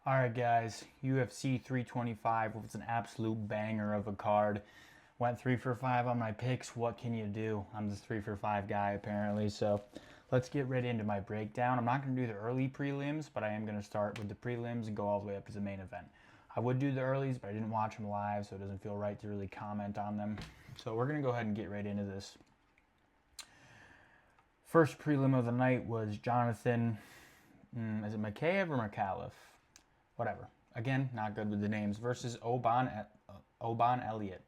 All right, guys, UFC 325 was an absolute banger of a card. Went 3 for 5 on my picks. What can you do? I'm the 3 for 5 guy, apparently. So let's get right into my breakdown. I'm not going to do the early prelims, but I am going to start with the prelims and go all the way up to the main event. I would do the earlies, but I didn't watch them live, so it doesn't feel right to really comment on them. So we're going to go ahead and get right into this. First prelim of the night was Jonathan, is it Makayev or McAuliffe? Whatever. Again, not good with the names. Versus Oban Elliott.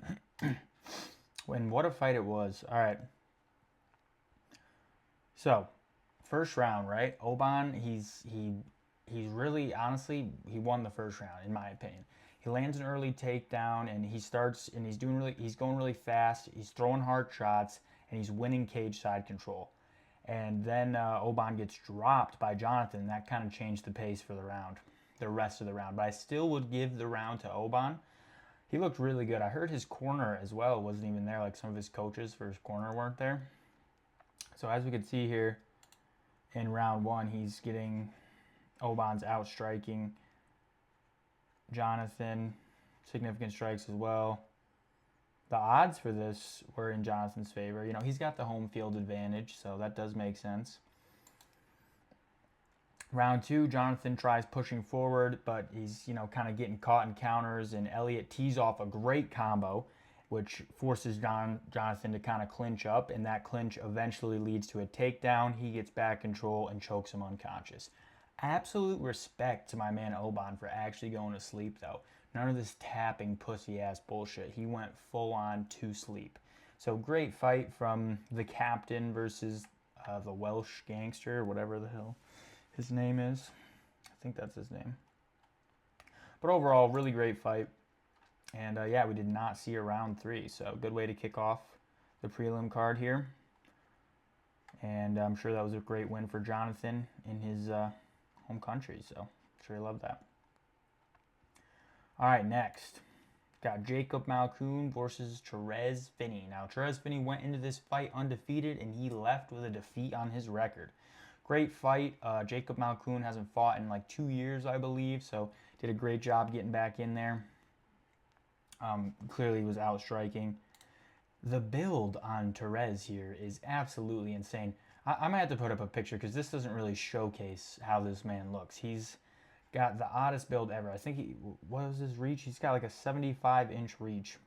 When what a fight it was. All right. So, first round, right? Oban, he's really honestly he won the first round in my opinion. He lands an early takedown and he starts and he's going really fast. He's throwing hard shots and he's winning cage side control. And then Oban gets dropped by Jonathan. That kind of changed the pace for the rest of the round. But I still would give the round to Oban. He looked really good. I heard his corner as well wasn't even there. Like some of his coaches for his corner weren't there. So as we can see here in round one, he's getting Oban's outstriking Jonathan. Significant strikes as well. The odds for this were in Jonathan's favor. You know, he's got the home field advantage, so that does make sense. Round two, Jonathan tries pushing forward, but he's, kind of getting caught in counters, and Elliott tees off a great combo, which forces Jonathan to kind of clinch up, and that clinch eventually leads to a takedown. He gets back control and chokes him unconscious. Absolute respect to my man Oban for actually going to sleep, though. None of this tapping pussy-ass bullshit. He went full-on to sleep. So great fight from the captain versus the Welsh gangster, whatever the hell his name is. I think that's his name. But overall, really great fight. And yeah, we did not see a round three. So good way to kick off the prelim card here. And I'm sure that was a great win for Jonathan in his home country. So I'm sure he loved that. All right, next. Got Jacob Malkoun versus Therese Finney. Now, Therese Finney went into this fight undefeated, and he left with a defeat on his record. Great fight. Jacob Malkoun hasn't fought in like 2 years, I believe, so did a great job getting back in there. Clearly was outstriking. The build on Therese here is absolutely insane. I might have to put up a picture because this doesn't really showcase how this man looks. He's got the oddest build ever. I think what was his reach? He's got like a 75-inch reach,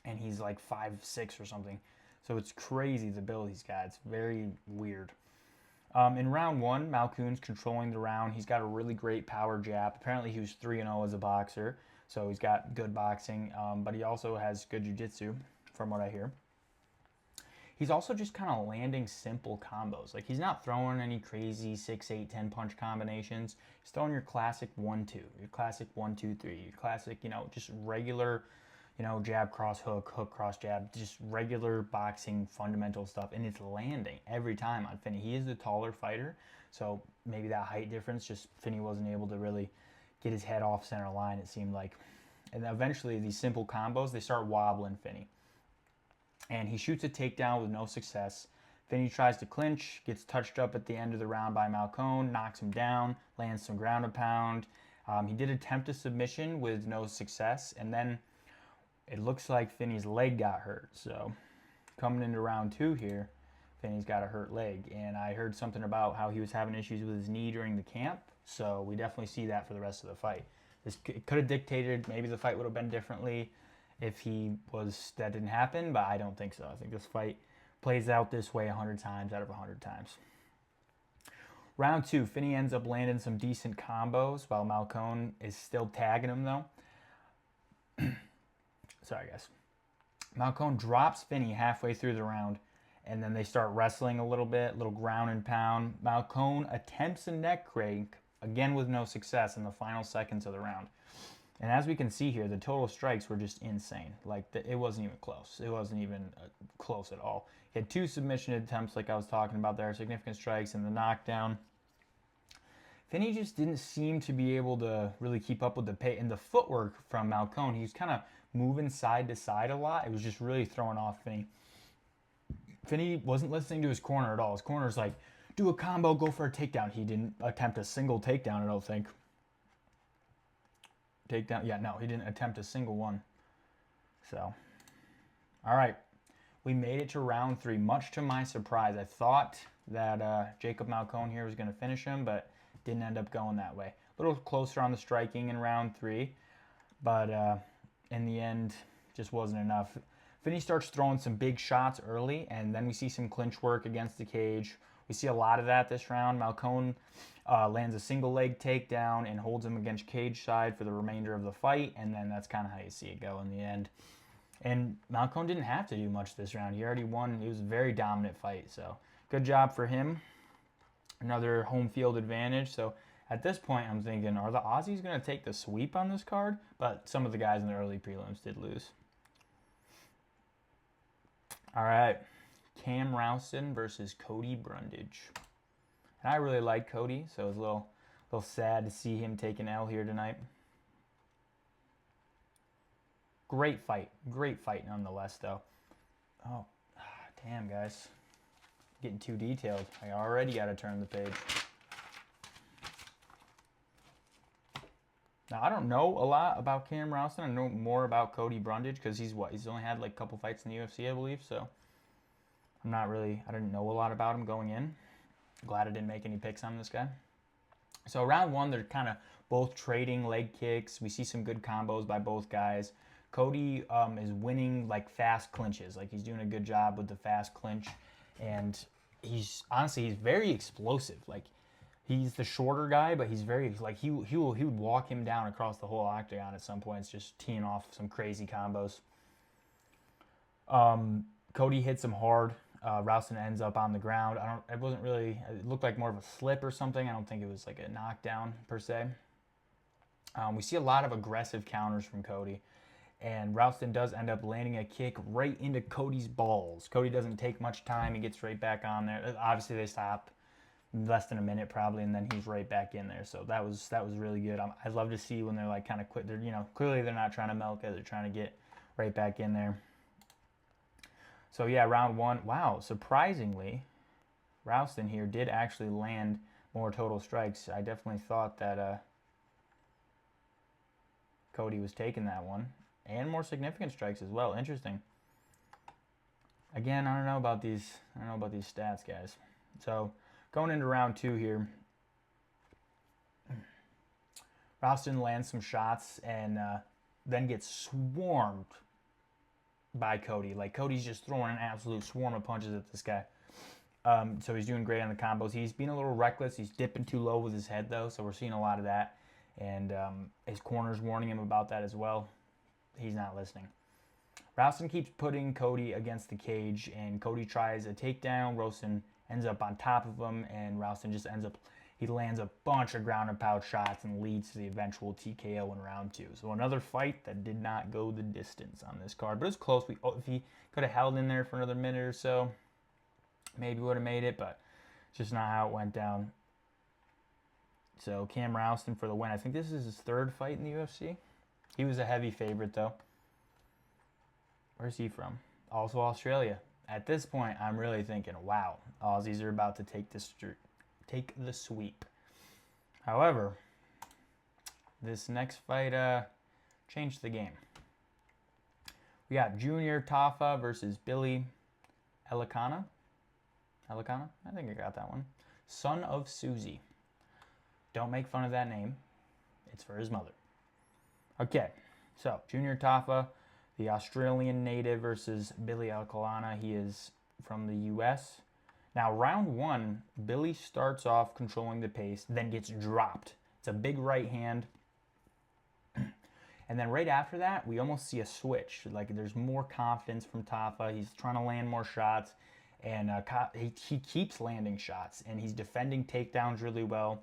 and he's like 5'6" or something. So it's crazy the build he's got. It's very weird. In round one, Malkoun's controlling the round. He's got a really great power jab. Apparently, he was 3-0 as a boxer, so he's got good boxing, but he also has good jiu-jitsu, from what I hear. He's also just kind of landing simple combos. Like, he's not throwing any crazy 6, 8, 10 punch combinations. He's throwing your classic 1-2, your classic 1-2-3, your classic, just regular, jab, cross, hook, hook, cross, jab, just regular boxing fundamental stuff. And it's landing every time on Finney. He is the taller fighter, so maybe that height difference, just Finney wasn't able to really get his head off center line, it seemed like. And eventually, these simple combos, they start wobbling Finney. And he shoots a takedown with no success. Finney tries to clinch, gets touched up at the end of the round by Malkoun, knocks him down, lands some ground and pound. He did attempt a submission with no success, and then it looks like Finney's leg got hurt. So coming into round two here, Finney's got a hurt leg. And I heard something about how he was having issues with his knee during the camp. So we definitely see that for the rest of the fight. This could have dictated maybe the fight would have been differently if that didn't happen, but I don't think so. I think this fight plays out this way 100 times out of 100 times. Round two, Finney ends up landing some decent combos while Malkoun is still tagging him though. Sorry guys. Malkoun drops Finney halfway through the round, and then they start wrestling a little bit, little ground and pound. Malkoun attempts a neck crank, again with no success in the final seconds of the round. And as we can see here, the total strikes were just insane. Like, it wasn't even close. It wasn't even close at all. He had 2 submission attempts, like I was talking about there, significant strikes and the knockdown. Finney just didn't seem to be able to really keep up with the pace. And the footwork from Malkoun, he was kind of moving side to side a lot. It was just really throwing off Finney. Finney wasn't listening to his corner at all. His corner's like, do a combo, go for a takedown. He didn't attempt a single takedown, I don't think. takedown. Yeah, no, he didn't attempt a single one. So, all right. We made it to round 3, much to my surprise. I thought that Jacob Malcone here was going to finish him, but didn't end up going that way. A little closer on the striking in round 3, but in the end, just wasn't enough. Finney starts throwing some big shots early, and then we see some clinch work against the cage. We see a lot of that this round. Malcone lands a single leg takedown and holds him against cage side for the remainder of the fight, and then that's kind of how you see it go in the end. And Malcone didn't have to do much this round. He already won. It was a very dominant fight, so good job for him. Another home field advantage. So at this point, I'm thinking, are the Aussies going to take the sweep on this card? But some of the guys in the early prelims did lose. All right, Cam Rowston versus Cody Brundage. And I really like Cody, so it was a little sad to see him take an L here tonight. Great fight nonetheless, though. Oh, damn, guys. Getting too detailed. I already got to turn the page. Now, I don't know a lot about Cam Rowston. I know more about Cody Brundage because he's only had like a couple fights in the UFC, I believe. So I didn't know a lot about him going in. Glad I didn't make any picks on this guy. So round 1, they're kind of both trading leg kicks. We see some good combos by both guys. Cody is winning like fast clinches. Like he's doing a good job with the fast clinch. And he's very explosive. Like he's the shorter guy, but he's very, like he would walk him down across the whole octagon at some points, just teeing off some crazy combos. Cody hits him hard. Rowston ends up on the ground. It looked like more of a slip or something. I don't think it was like a knockdown per se. We see a lot of aggressive counters from Cody. And Rowston does end up landing a kick right into Cody's balls. Cody doesn't take much time. He gets right back on there. Obviously, they stop less than a minute probably, and then he's right back in there. So that was really good. I love to see when they're like kind of quit. They're, clearly they're not trying to milk it. They're trying to get right back in there. So yeah, round 1. Wow, surprisingly, Rowston here did actually land more total strikes. I definitely thought that Cody was taking that one. And more significant strikes as well. Interesting. Again, I don't know about these stats, guys. So going into round 2 here, Rowston lands some shots and then gets swarmed by Cody. Like Cody's just throwing an absolute swarm of punches at this guy. So he's doing great on the combos. He's being a little reckless. He's dipping too low with his head though, so we're seeing a lot of that. And his corner's warning him about that as well. He's not listening. Rowston keeps putting Cody against the cage, and Cody tries a takedown. Rowston ends up on top of him, and Rowston just he lands a bunch of ground and pound shots and leads to the eventual TKO in round 2. So another fight that did not go the distance on this card, but it was close. If he could have held in there for another minute or so, maybe would have made it, but just not how it went down. So Cam Rowston for the win. I think this is his 3rd fight in the UFC. He was a heavy favorite, though. Where's he from? Also Australia. At this point, I'm really thinking, wow, Aussies are about to take the sweep. However, this next fight changed the game. We got Junior Tafa versus Billy Elikana. Elikana? I think I got that one. Son of Susie. Don't make fun of that name. It's for his mother. Okay, so Junior Tafa, the Australian native versus Billy Elikana. He is from the U.S. Now, round 1, Billy starts off controlling the pace, then gets dropped. It's a big right hand. And then right after that, we almost see a switch. Like there's more confidence from Tafa. He's trying to land more shots, and he keeps landing shots, and he's defending takedowns really well.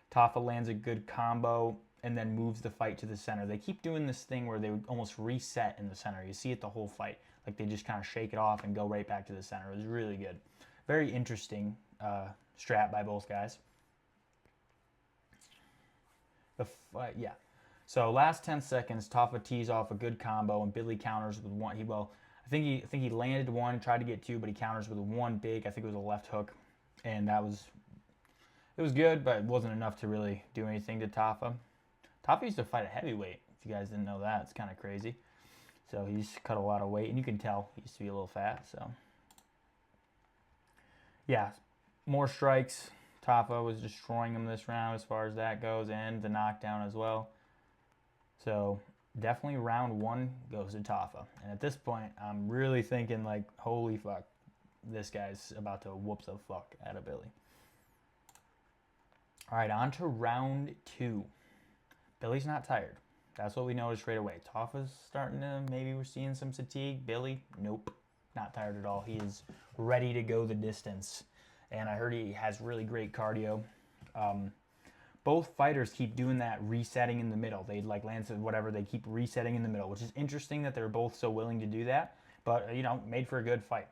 Tafa lands a good combo and then moves the fight to the center. They keep doing this thing where they would almost reset in the center. You see it the whole fight. Like they just kind of shake it off and go right back to the center. It was really good. Very interesting strat by both guys. Yeah. So last 10 seconds, Tafa tees off a good combo and Billy counters with one. I think he landed one, tried to get 2, but he counters with one big. I think it was a left hook, and it was good, but it wasn't enough to really do anything to Tafa. Tafa used to fight a heavyweight, if If you guys didn't know that, it's kind of crazy. So he's cut a lot of weight, and you can tell he used to be a little fat. So yeah, more strikes. Tafa was destroying him this round as far as that goes, and the knockdown as well. So definitely round 1 goes to Tafa. And at this point, I'm really thinking like, holy fuck, this guy's about to whoop the fuck out of Billy. All right, on to round 2. Billy's not tired. That's what we noticed right away. Tafa's starting to, maybe we're seeing some fatigue. Billy, nope, not tired at all. He is ready to go the distance. And I heard he has really great cardio. Both fighters keep doing that resetting in the middle. They like Lance whatever, they keep resetting in the middle, which is interesting that they're both so willing to do that. But, you know, made for a good fight.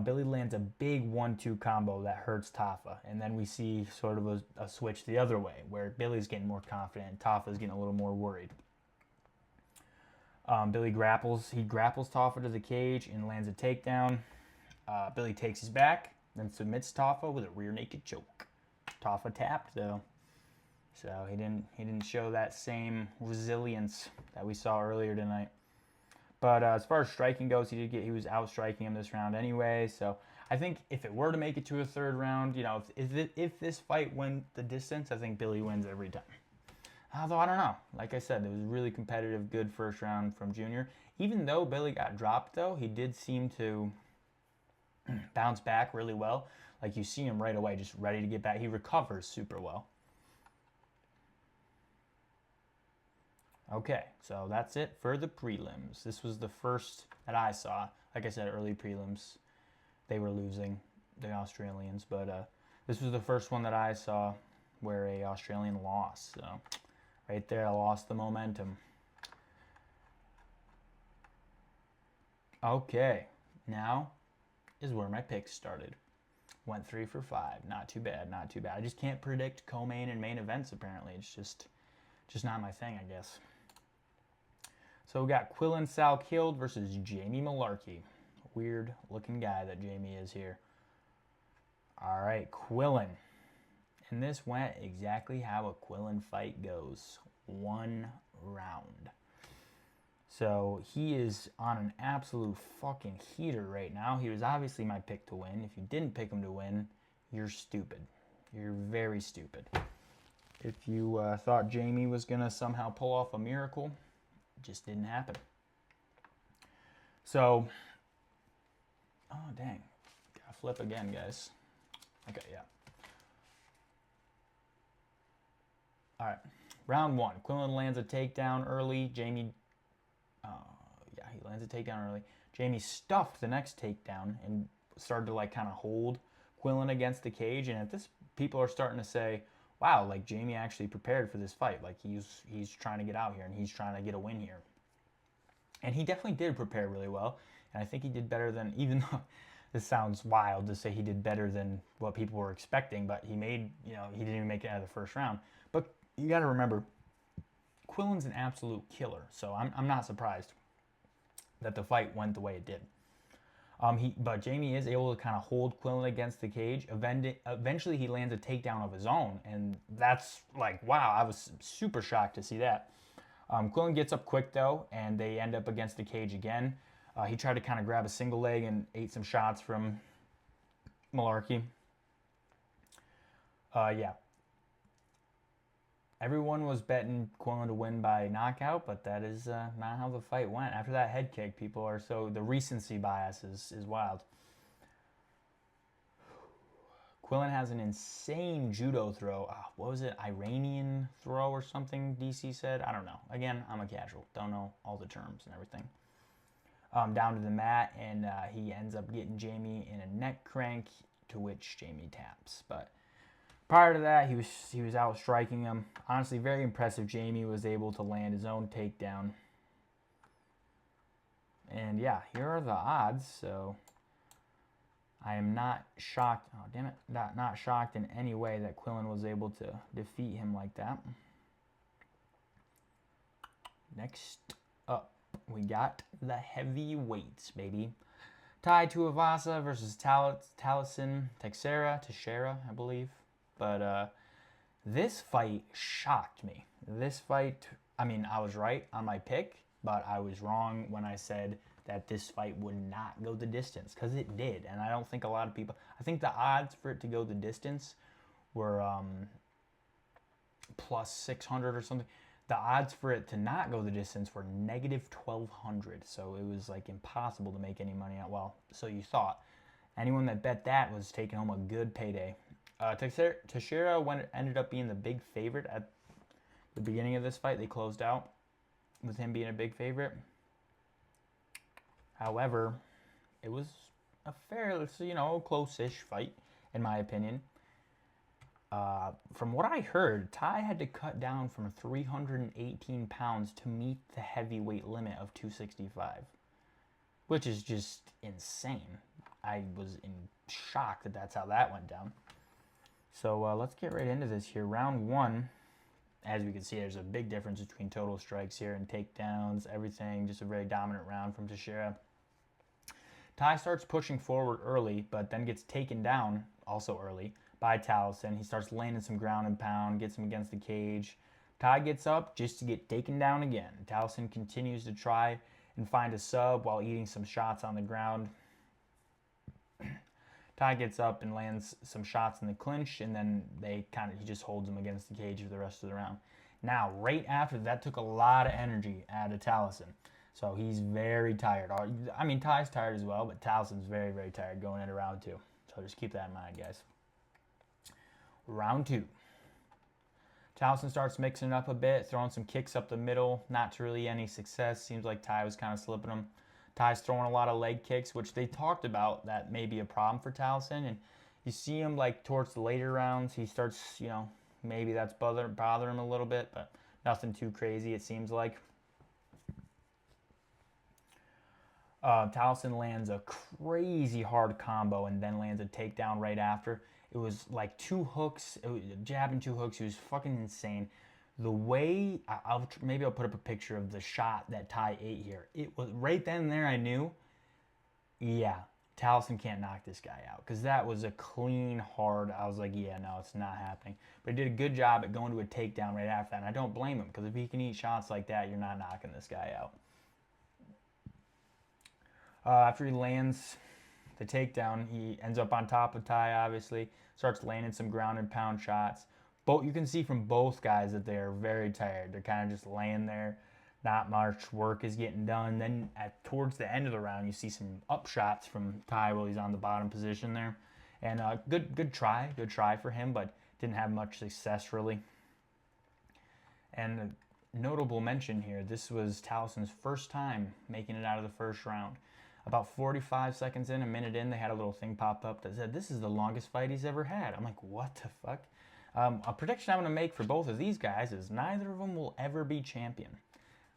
Billy lands a big 1-2 combo that hurts Tafa. And then we see sort of a switch the other way, where Billy's getting more confident and Tafa's getting a little more worried. Billy grapples. He grapples Tafa to the cage and lands a takedown. Billy takes his back, then submits Tafa with a rear naked choke. Tafa tapped, though. So he didn't show that same resilience that we saw earlier tonight. But as far as striking goes, he was out striking him this round anyway. So I think if it were to make it to a 3rd round, you know, if this fight went the distance, I think Billy wins every time. Although I don't know. Like I said, it was a really competitive, good first round from Junior. Even though Billy got dropped, though, he did seem to bounce back really well. Like you see him right away, just ready to get back. He recovers super well. Okay, so that's it for the prelims. This was the first that I saw. Like I said, early prelims, they were losing, the Australians. But this was the first one that I saw where a Australian lost. So right there, I lost the momentum. Okay, now is where my picks started. Went 3 for 5. Not too bad, not too bad. I just can't predict co-main and main events, apparently. It's just not my thing, I guess. So we got Quillen Salkhild versus Jamie Malarkey. Weird looking guy that Jamie is here. All right, Quillen. And this went exactly how a Quillen fight goes. 1 round. So he is on an absolute fucking heater right now. He was obviously my pick to win. If you didn't pick him to win, you're stupid. You're very stupid. If you thought Jamie was going to somehow pull off a miracle, it just didn't happen. So, oh dang. Gotta flip again, guys. Okay, yeah. All right. Round 1. Quillen lands a takedown early. Jamie, yeah, he lands a takedown early. Jamie stuffed the next takedown and started to like kind of hold Quillen against the cage. And at this, people are starting to say, wow, like Jamie actually prepared for this fight. Like he's trying to get out here and he's trying to get a win here. And he definitely did prepare really well. And I think he did better than, even though this sounds wild to say he did better than what people were expecting, but he made, you know, he didn't even make it out of the first round. But you got to remember, Quillen's an absolute killer. So I'm not surprised that the fight went the way it did. But Jamie is able to kind of hold Quillen against the cage. Eventually, he lands a takedown of his own, and that's like, wow, I was super shocked to see that. Quillen gets up quick, though, and they end up against the cage again. He tried to kind of grab a single leg and ate some shots from Malarkey. Yeah. Everyone was betting Quillen to win by knockout, but that is not how the fight went. After that head kick, people are so... The recency bias is wild. Quillen has an insane judo throw. What was it? Iranian throw or something, DC said? I don't know. Again, I'm a casual. Don't know all the terms and everything. Down to the mat, and he ends up getting Jamie in a neck crank, to which Jamie taps. But prior to that, he was out striking him. Honestly, very impressive. Jamie was able to land his own takedown. And yeah, here are the odds. So I am not shocked. Oh, damn it. Not shocked in any way that Quillen was able to defeat him like that. Next up, we got the heavyweights, baby. Tai Tuivasa versus Taliesin Teixeira, I believe. But this fight shocked me. This fight I mean, I was right on my pick, but I was wrong when I said that this fight would not go the distance, because it did. And I don't think a lot of people, I think the odds for it to go the distance were plus 600 or something. The odds for it to not go the distance were negative 1200. So it was like impossible to make any money out. Well, so you thought. Anyone that bet that was taking home a good payday. Teixeira ended up being the big favorite at the beginning of this fight. They closed out with him being a big favorite. However, it was a fairly, close-ish fight, in my opinion. From what I heard, Tai had to cut down from 318 pounds to meet the heavyweight limit of 265, which is just insane. I was in shock that that's how that went down. So let's get right into this here. Round one, as we can see, there's a big difference between total strikes here and takedowns, everything. Just a very dominant round from Teixeira. Tai starts pushing forward early, but then gets taken down also early by Towson. He starts landing some ground and pound, gets him against the cage. Tai gets up just to get taken down again. Towson continues to try and find a sub while eating some shots on the ground. Tai gets up and lands some shots in the clinch, and then he just holds him against the cage for the rest of the round. Now, right after that took a lot of energy out of Towson. So he's very tired. I mean, Tai's tired as well, but Towson's very, very tired going into round two. So just keep that in mind, guys. Round two. Towson starts mixing it up a bit, throwing some kicks up the middle. Not to really any success. Seems like Tai was kind of slipping him. Tai's throwing a lot of leg kicks, which they talked about that may be a problem for Towson. And you see him like towards the later rounds, he starts, maybe that's bothering him a little bit, but nothing too crazy, it seems like. Towson lands a crazy hard combo and then lands a takedown right after. It was like two hooks, jab and two hooks. He was fucking insane. The way, maybe I'll put up a picture of the shot that Tai ate here. It was right then and there I knew, yeah, Towson can't knock this guy out, because that was a clean, hard, I was like, yeah, no, it's not happening. But he did a good job at going to a takedown right after that, and I don't blame him, because if he can eat shots like that, you're not knocking this guy out. After he lands the takedown, he ends up on top of Tai, obviously, starts landing some ground and pound shots. You can see from both guys that they're very tired. They're kind of just laying there. Not much work is getting done. Then towards the end of the round, you see some up shots from Tai while he's on the bottom position there. And good try for him, but didn't have much success really. And a notable mention here, this was Towson's first time making it out of the first round. About 45 seconds in, a minute in, they had a little thing pop up that said, this is the longest fight he's ever had. I'm like, what the fuck? A prediction I'm going to make for both of these guys is neither of them will ever be champion.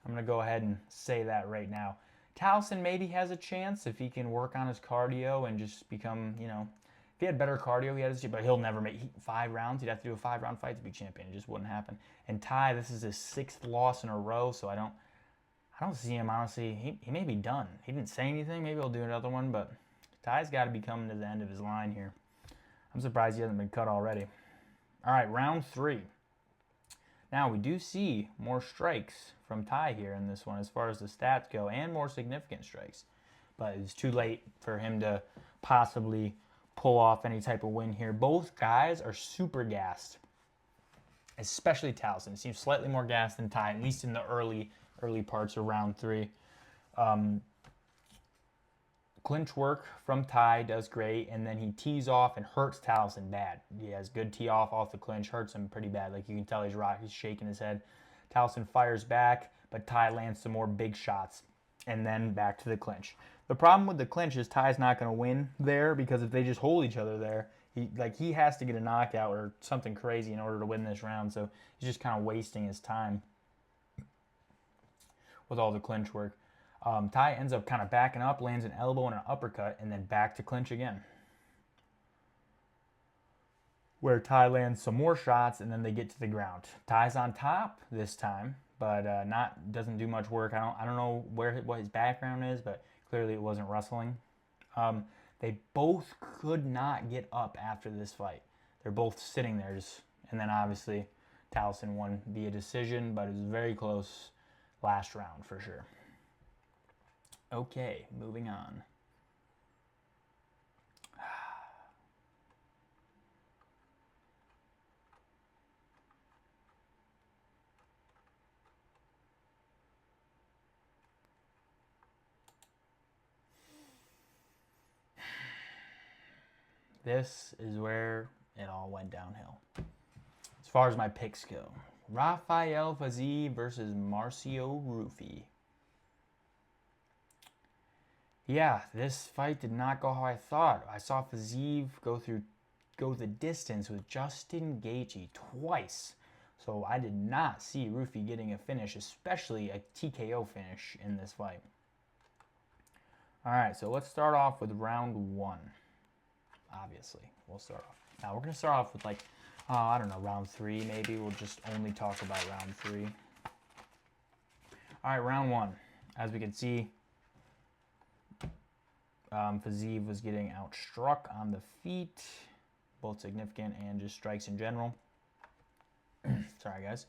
I'm going to go ahead and say that right now. Towson maybe has a chance if he can work on his cardio and just become, if he had better cardio, he has, but he'll never make 5 rounds. He'd have to do a 5-round fight to be champion. It just wouldn't happen. And Tai, this is his 6th loss in a row, so I don't see him, honestly. He may be done. He didn't say anything. Maybe he'll do another one, but Tai's got to be coming to the end of his line here. I'm surprised he hasn't been cut already. All right, round 3. Now, we do see more strikes from Tai here in this one as far as the stats go, and more significant strikes. But it's too late for him to possibly pull off any type of win here. Both guys are super gassed, especially Towson. It seems slightly more gassed than Tai, at least in the early parts of round 3. Clinch work from Tai does great, and then he tees off and hurts Towson bad. He has good tee off the clinch, hurts him pretty bad. Like you can tell he's shaking his head. Towson fires back, but Tai lands some more big shots, and then back to the clinch. The problem with the clinch is Tai's not going to win there, because if they just hold each other there, he has to get a knockout or something crazy in order to win this round. So he's just kind of wasting his time with all the clinch work. Tai ends up kind of backing up, lands an elbow and an uppercut, and then back to clinch again, where Tai lands some more shots, and then they get to the ground. Tai's on top this time, but doesn't do much work. I don't know what his background is, but clearly it wasn't wrestling. They both could not get up after this fight. They're both sitting there, and then obviously Towson won via decision, but it was very close last round for sure. Okay, moving on. This is where it all went downhill. As far as my picks go, Rafael Fiziev versus Marcio Ruffi. Yeah, this fight did not go how I thought. I saw Fiziev go the distance with Justin Gaethje twice. So I did not see Ruffi getting a finish, especially a TKO finish in this fight. All right, so let's start off with round one. Obviously, we'll start off. Now we're gonna start off with like, I don't know, round three maybe. We'll just only talk about round three. All right, round one. As we can see, Fiziev was getting outstruck on the feet, both significant and just strikes in general. Sorry, guys.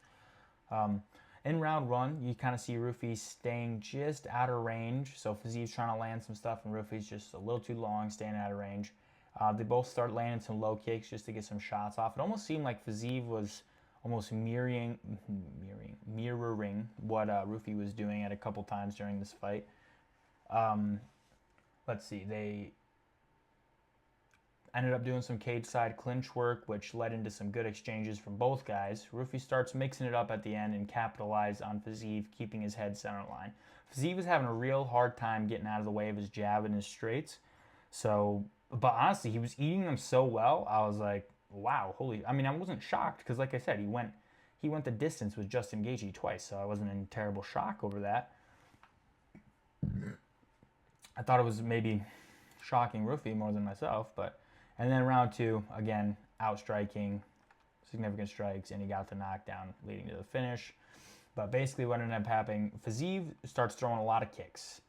In round one, you kind of see Ruffi staying just out of range. So Fiziev's trying to land some stuff, and Ruffi's just a little too long, staying out of range. They both start landing some low kicks just to get some shots off. It almost seemed like Fiziev was almost mirroring what Ruffi was doing at a couple times during this fight. Let's see, they ended up doing some cage side clinch work, which led into some good exchanges from both guys. Ruffi starts mixing it up at the end and capitalized on Fiziev keeping his head center line. Fiziev was having a real hard time getting out of the way of his jab and his straights. So, but honestly, he was eating them so well. I was like, wow, holy. I mean, I wasn't shocked because, like I said, he went the distance with Justin Gaethje twice, so I wasn't in terrible shock over that. I thought it was maybe shocking Ruffi more than myself, but. And then round two, again, outstriking, significant strikes, and he got the knockdown leading to the finish. But basically what ended up happening, Fiziev starts throwing a lot of kicks.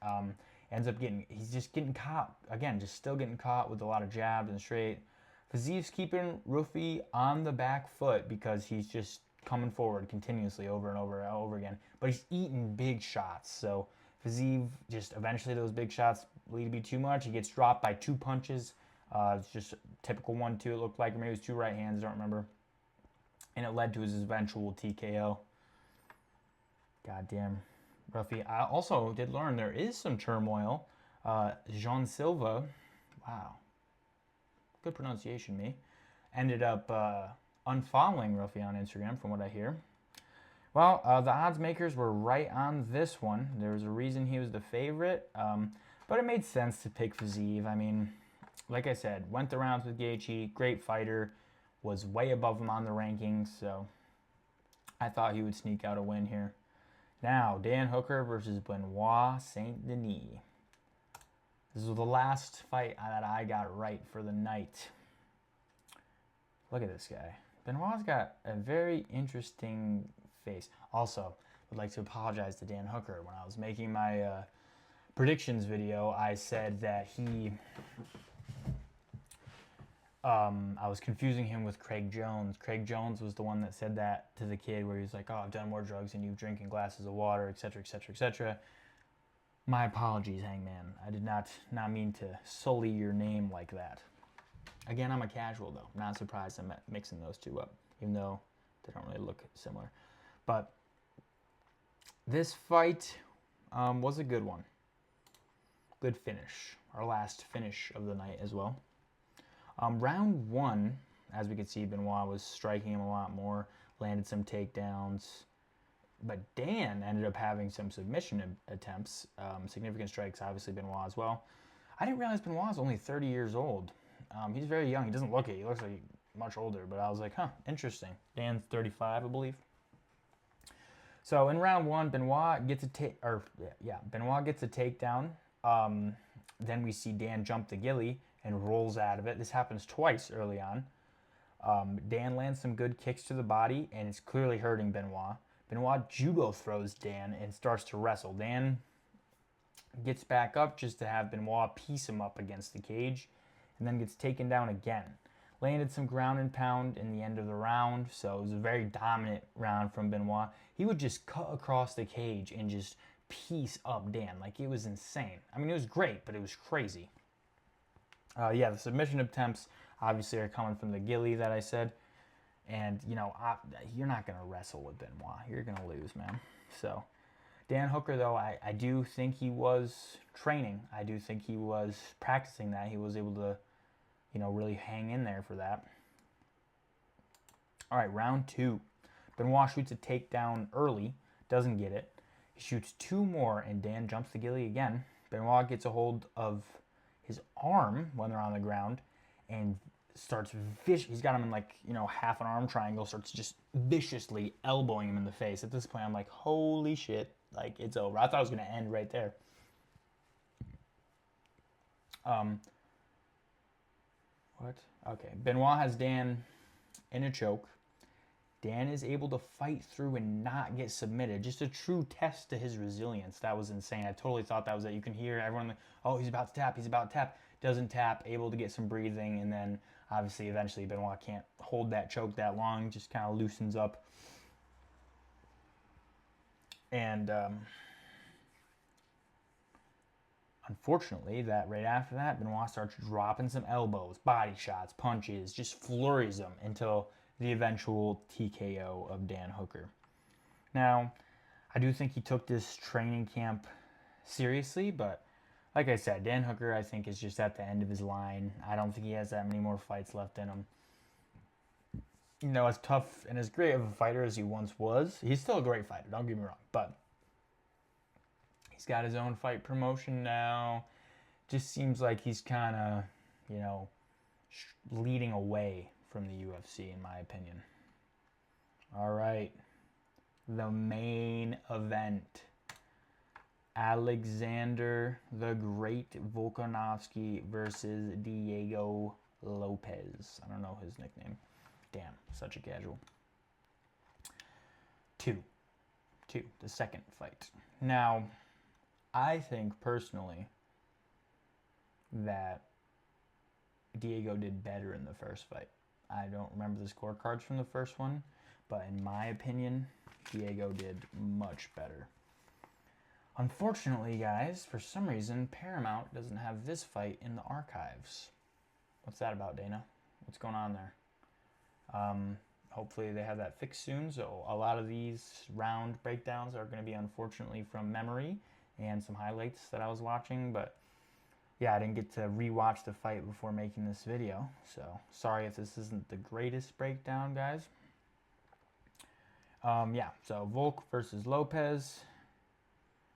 He's just getting caught, again, just still getting caught with a lot of jabs and straight. Fiziev's keeping Ruffi on the back foot because he's just coming forward continuously over and over and over again. But he's eating big shots. So Fiziev, just eventually those big shots lead to be too much. He gets dropped by 2 punches. It's just a typical 1-2, it looked like. Or maybe it was 2 right hands, I don't remember. And it led to his eventual TKO. Goddamn, Ruffi. I also did learn there is some turmoil. Jean Silva, wow, good pronunciation, me, ended up unfollowing Ruffi on Instagram, from what I hear. Well, the odds makers were right on this one. There was a reason he was the favorite, but it made sense to pick Fiziev. I mean, like I said, went the rounds with Gaethje, great fighter, was way above him on the rankings, so I thought he would sneak out a win here. Now, Dan Hooker versus Benoit Saint Denis. This was the last fight that I got right for the night. Look at this guy. Benoit's got a very interesting face. Also, would like to apologize to Dan Hooker. When I was making my predictions video, I said that I was confusing him with Craig Jones. Craig Jones was the one that said that to the kid where he was like, oh, I've done more drugs than you drinking glasses of water, etc., etc., etc. My apologies, Hangman. I did not mean to sully your name like that. Again, I'm a casual, though. Not surprised I'm mixing those two up, even though they don't really look similar. But this fight was a good one. Good finish. Our last finish of the night as well. Round one, as we could see, Benoit was striking him a lot more, landed some takedowns. But Dan ended up having some submission attempts, significant strikes, obviously Benoit as well. I didn't realize Benoit was only 30 years old. He's very young. He doesn't look it. He looks like much older, but I was like, huh, interesting. Dan's 35, I believe. So in round one, Benoit gets a takedown. Then we see Dan jump the gilly and rolls out of it. This happens twice early on. Dan lands some good kicks to the body, and it's clearly hurting Benoit. Benoit judo throws Dan and starts to wrestle. Dan gets back up just to have Benoit piece him up against the cage, and then gets taken down again. Landed some ground and pound in the end of the round, so it was a very dominant round from Benoit. He would just cut across the cage and just piece up Dan. Like, it was insane. I mean, it was great, but it was crazy. Yeah, the submission attempts obviously are coming from the ghillie that I said. And, you know, you're not going to wrestle with Benoit. You're going to lose, man. So, Dan Hooker, though, I do think he was training. I do think he was practicing that. He was able to, you know, really hang in there for that. All right, round 2. Benoit shoots a takedown early, doesn't get it. He shoots 2 more, and Dan jumps the ghillie again. Benoit gets a hold of his arm when they're on the ground and starts he's got him in, like, you know, half an arm triangle, starts just viciously elbowing him in the face. At this point, I'm like, holy shit, like, it's over. I thought it was going to end right there. What? Okay, Benoit has Dan in a choke. Dan is able to fight through and not get submitted. Just a true test to his resilience. That was insane. I totally thought that was it. You can hear everyone like, oh, he's about to tap, he's about to tap. Doesn't tap, able to get some breathing, and then obviously eventually Benoit can't hold that choke that long, just kind of loosens up. And unfortunately, that right after that, Benoit starts dropping some elbows, body shots, punches, just flurries them until the eventual TKO of Dan Hooker. Now, I do think he took this training camp seriously, but like I said, Dan Hooker, I think, is just at the end of his line. I don't think he has that many more fights left in him. You know, as tough and as great of a fighter as he once was, he's still a great fighter, don't get me wrong, but he's got his own fight promotion now. Just seems like he's kind of, you know, leading away from the UFC, in my opinion. All right. The main event. Alexander the Great Volkanovski versus Diego Lopez. I don't know his nickname. Damn, such a casual. 2. The second fight. Now, I think personally that Diego did better in the first fight. I don't remember the scorecards from the first one, but in my opinion, Diego did much better. Unfortunately, guys, for some reason, Paramount doesn't have this fight in the archives. What's that about, Dana? What's going on there? Hopefully they have that fixed soon, so a lot of these round breakdowns are going to be, unfortunately, from memory and some highlights that I was watching, but yeah, I didn't get to rewatch the fight before making this video, so sorry if this isn't the greatest breakdown, guys. Yeah, so Volk versus Lopez.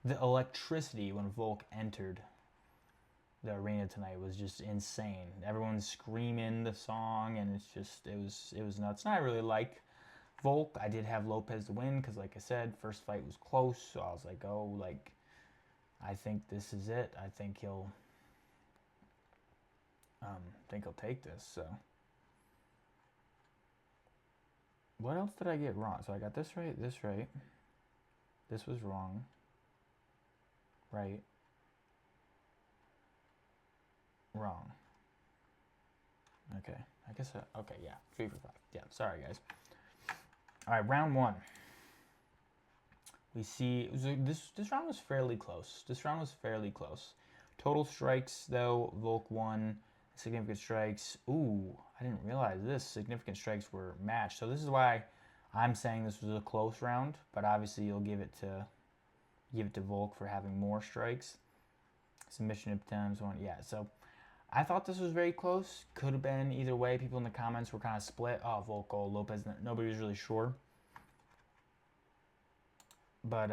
The electricity when Volk entered the arena tonight was just insane. Everyone's screaming the song, and it's just, it was nuts. And I really like Volk. I did have Lopez to win because, like I said, first fight was close, so I was like, oh, like, I think this is it. I think he'll take this. So what else did I get wrong? So I got this right, this was wrong, right, wrong. Okay, I guess okay, yeah, 3 for 5. Yeah, sorry guys. All right, round 1. We see this round was fairly close. Total strikes, though, Volk won. Significant strikes. Ooh, I didn't realize this. Significant strikes were matched. So this is why I'm saying this was a close round. But obviously, you'll give it to Volk for having more strikes. Submission attempts one. Yeah. So I thought this was very close. Could have been either way. People in the comments were kind of split. Oh, Volk, oh, Lopez. Nobody was really sure. But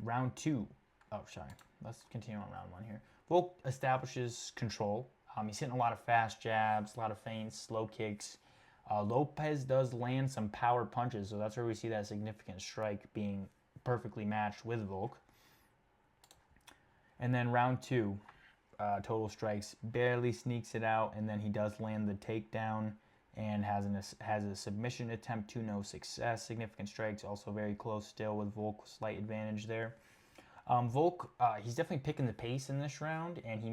round 2. Oh, sorry. Let's continue on round 1 here. Volk establishes control. He's hitting a lot of fast jabs, a lot of feints, low kicks. Lopez does land some power punches, so that's where we see that significant strike being perfectly matched with Volk. And then round 2, total strikes, barely sneaks it out, and then he does land the takedown and has a submission attempt to no success. Significant strikes, also very close still with Volk, slight advantage there. Volk, he's definitely picking the pace in this round, and he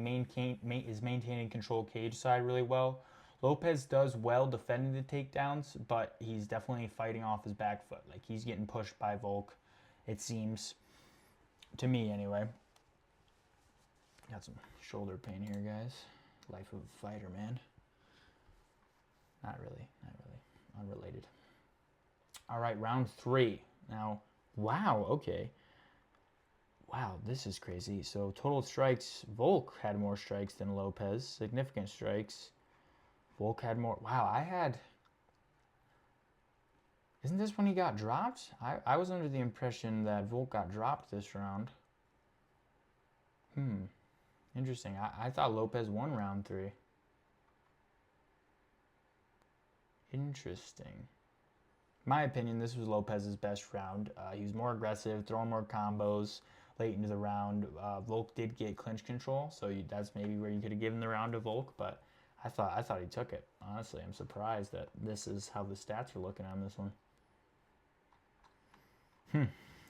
is maintaining control cage side really well. Lopez does well defending the takedowns, but he's definitely fighting off his back foot. Like, he's getting pushed by Volk, it seems. To me, anyway. Got some shoulder pain here, guys. Life of a fighter, man. Not really. Unrelated. All right, round 3. Now, wow, okay. Wow, this is crazy. So total strikes, Volk had more strikes than Lopez. Significant strikes. Volk had more. Wow, Isn't this when he got dropped? I was under the impression that Volk got dropped this round. Interesting. I thought Lopez won round 3. Interesting. My opinion, this was Lopez's best round. He was more aggressive, throwing more combos late into the round. Volk did get clinch control, so that's maybe where you could have given the round to Volk, but I thought he took it. Honestly, I'm surprised that this is how the stats are looking on this one.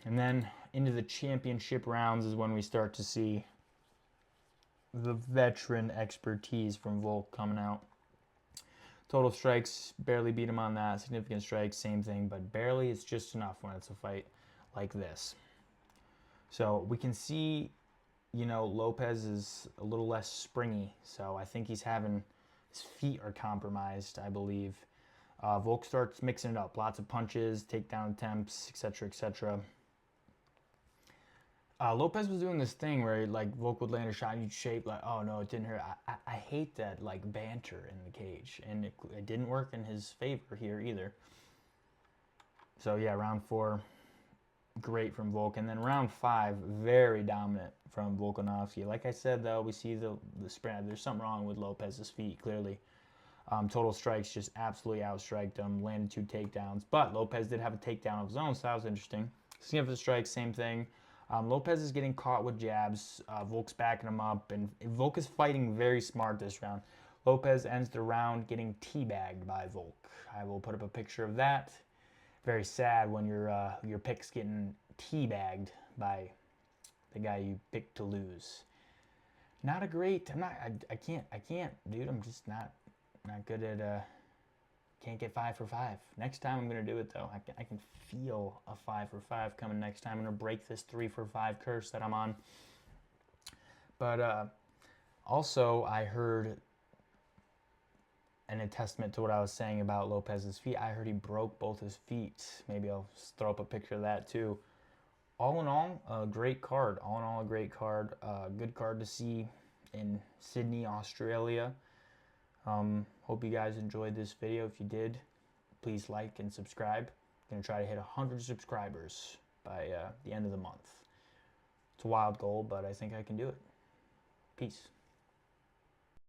And then into the championship rounds is when we start to see the veteran expertise from Volk coming out. Total strikes, barely beat him on that. Significant strikes, same thing, but barely is just enough when it's a fight like this. So we can see, Lopez is a little less springy. So I think his feet are compromised, I believe. Volk starts mixing it up. Lots of punches, takedown attempts, etc., etc. Lopez was doing this thing where Volk would land a shot and you'd shape like, oh no, it didn't hurt. I hate that banter in the cage, and it didn't work in his favor here either. So yeah, round 4, great from Volk, and then round 5, very dominant from Volkanovski. Like I said though, we see the spread. There's something wrong with Lopez's feet clearly. Total strikes just absolutely outstriked him. Landed 2 takedowns, but Lopez did have a takedown of his own, so that was interesting. Significant strikes, same thing. Lopez is getting caught with jabs. Volk's backing him up, and Volk is fighting very smart this round. Lopez ends the round getting teabagged by Volk. I will put up a picture of that. Very sad when your pick's getting teabagged by the guy you picked to lose. Not a great. I can't, dude. I'm just not good at. Can't get 5 for 5. Next time I'm going to do it, though. I can feel a 5 for 5 coming next time. I'm going to break this 3 for 5 curse that I'm on. But also, I heard, and a testament to what I was saying about Lopez's feet, I heard he broke both his feet. Maybe I'll throw up a picture of that, too. All in all, a great card. All in all, a great card. Good card to see in Sydney, Australia. Hope you guys enjoyed this video. If you did, please like and subscribe. I'm going to try to hit 100 subscribers by the end of the month. It's a wild goal, but I think I can do it. Peace.